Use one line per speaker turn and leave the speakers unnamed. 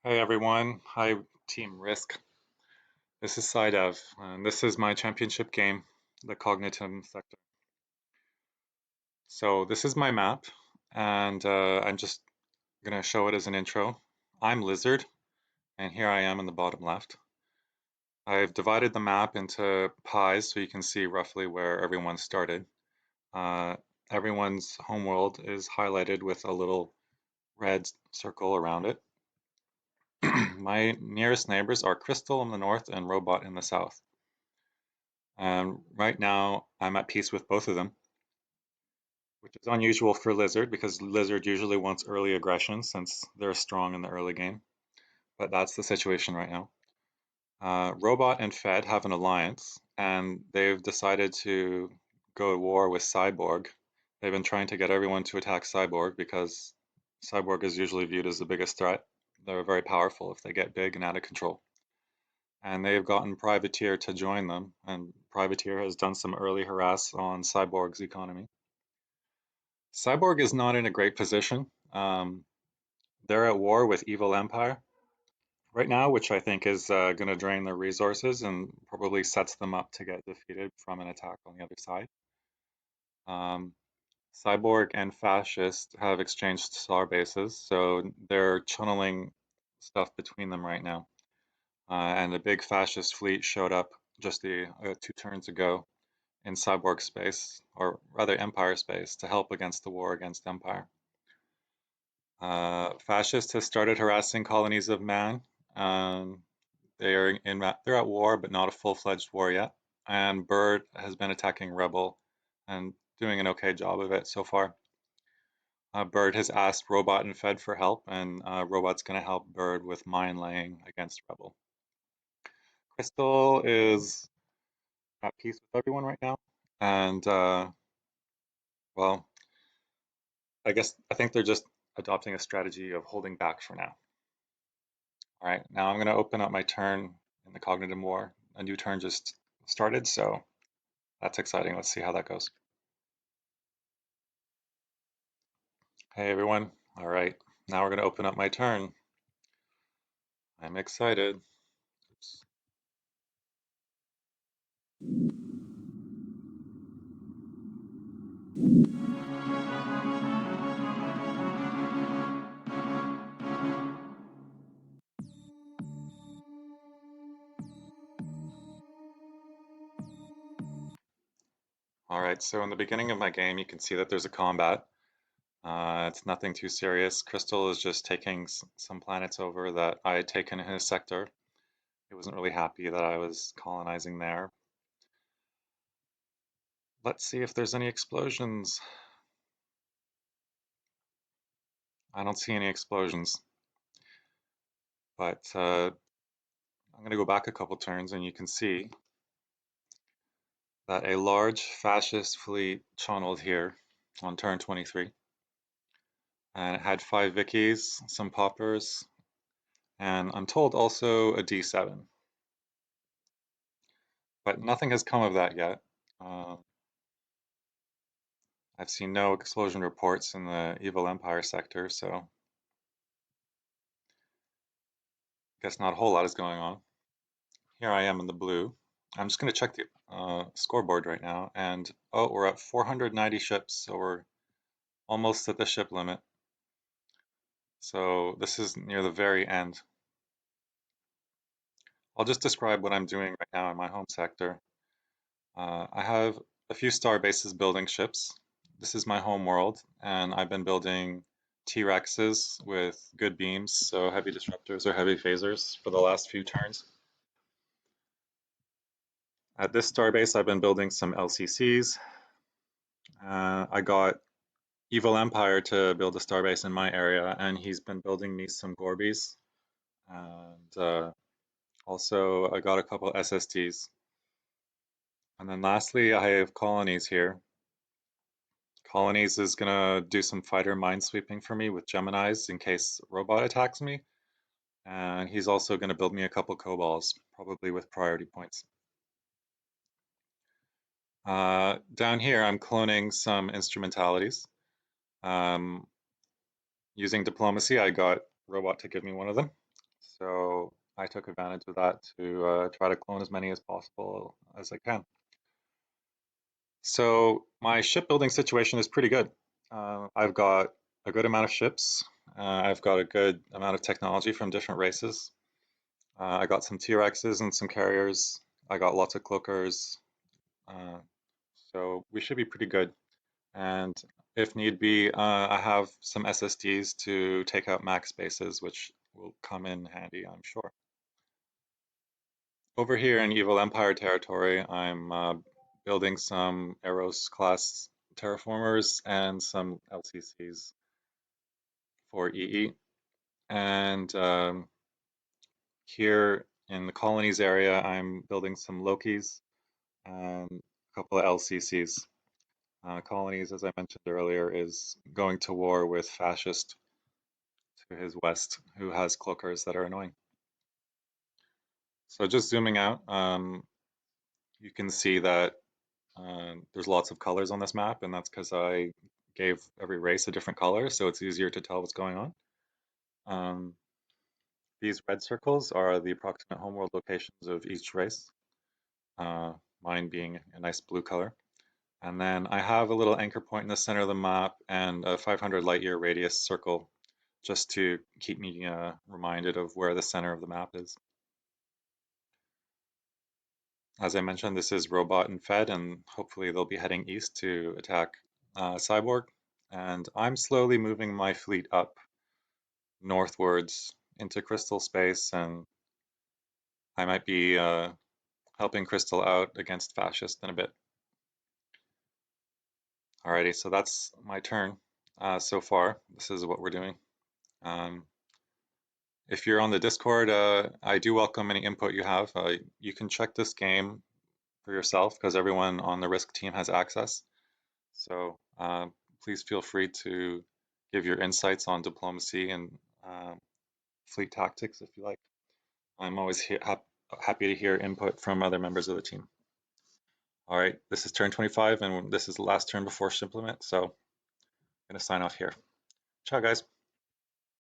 Hey everyone, hi Team Risk. This is Sidev, and this is my championship game, the Cognitum sector. So this is my map, and I'm just gonna show it as an intro. I'm Lizard, and here I am in the bottom left. I've divided the map into pies so you can see roughly where everyone started. Uh, Everyone's homeworld is highlighted with a little red circle around it. My nearest neighbors are Crystal in the north and Robot in the south. And right now, I'm at peace with both of them, which is unusual for Lizard because Lizard usually wants early aggression since they're strong in the early game. But that's the situation right now. Robot and Fed have an alliance, and they've decided to go to war with Cyborg. They've been trying to get everyone to attack Cyborg because Cyborg is usually viewed as the biggest threat. They're very powerful if they get big and out of control. And they've gotten Privateer to join them, and Privateer has done some early harass on Cyborg's economy. Cyborg is not in a great position. They're at war with Evil Empire right now, which I think is going to drain their resources and probably sets them up to get defeated from an attack on the other side. Um, Cyborg and Fascist have exchanged star bases, so they're channeling stuff between them right now. And a big Fascist fleet showed up just two turns ago in Cyborg space, or rather Empire space, to help against the war against Empire. Fascists have started harassing colonies of man. They're at war, but not a full-fledged war yet. And Bird has been attacking Rebel and doing an okay job of it so far. Bird has asked Robot and Fed for help, and Robot's going to help Bird with mine laying against Rebel. Crystal is at peace with everyone right now, and well, I think they're just adopting a strategy of holding back for now. All right, now I'm going to open up my turn in the Cognitum War. A new turn just started, so that's exciting. Let's see how that goes. Hey everyone. All right, now we're going to open up my turn. I'm excited. Oops. All right, so in the beginning of my game, you can see that there's a combat. It's nothing too serious. Crystal is just taking some planets over that I had taken in his sector. He wasn't really happy that I was colonizing there. Let's see if there's any explosions. I don't see any explosions, but I'm going to go back a couple turns and you can see that a large fascist fleet channeled here on turn 23. And it had 5 Vickies, some poppers, and I'm told also a D7. But nothing has come of that yet. Uh, I've seen no explosion reports in the Evil Empire sector, so I guess not a whole lot is going on. Here I am in the blue. I'm just going to check the scoreboard right now, and oh, we're at 490 ships, so we're almost at the ship limit. So this is near the very end. I'll just describe what I'm doing right now in my home sector. I have a few star bases building ships. This is my home world, and I've been building T-Rexes with good beams, so heavy disruptors or heavy phasers for the last few turns. At this starbase, I've been building some LCCs. I got Evil Empire to build a starbase in my area, and he's been building me some Gorbies. And also, I got a couple SSTs. And then lastly, I have colonies here. Colonies is gonna do some fighter minesweeping for me with Geminis in case Robot attacks me. And he's also gonna build me a couple Cobals, probably with priority points. Down here, I'm cloning some instrumentalities. Um, Using diplomacy, I got Robot to give me one of them. So I took advantage of that to try to clone as many as possible as I can. So my shipbuilding situation is pretty good. I've got a good amount of ships. I've got a good amount of technology from different races. I got some T-Rexes and some carriers. I got lots of cloakers. Uh, so we should be pretty good. And if need be, I have some SSDs to take out max spaces, which will come in handy, I'm sure. Over here in Evil Empire territory, I'm building some Eros class terraformers and some LCCs for EE. And here in the colonies area, I'm building some Lokis and a couple of LCCs. Colonies, as I mentioned earlier, is going to war with Fascist to his west, who has cloakers that are annoying. So just zooming out, you can see that there's lots of colors on this map, and that's because I gave every race a different color, so it's easier to tell what's going on. Um, these red circles are the approximate homeworld locations of each race, uh, mine being a nice blue color. And then I have a little anchor point in the center of the map and a 500 light year radius circle just to keep me reminded of where the center of the map is. As I mentioned, this is Robot and Fed, and hopefully they'll be heading east to attack Cyborg. And I'm slowly moving my fleet up northwards into Crystal space, and I might be helping Crystal out against Fascist in a bit. Alrighty, so that's my turn so far. This is what we're doing. Um, if you're on the Discord, I do welcome any input you have. You can check this game for yourself because everyone on the Risk team has access. So please feel free to give your insights on diplomacy and fleet tactics if you like. I'm always happy to hear input from other members of the team. All right, this is turn 25, and this is the last turn before ship limit, so I'm going to sign off here. Ciao, guys.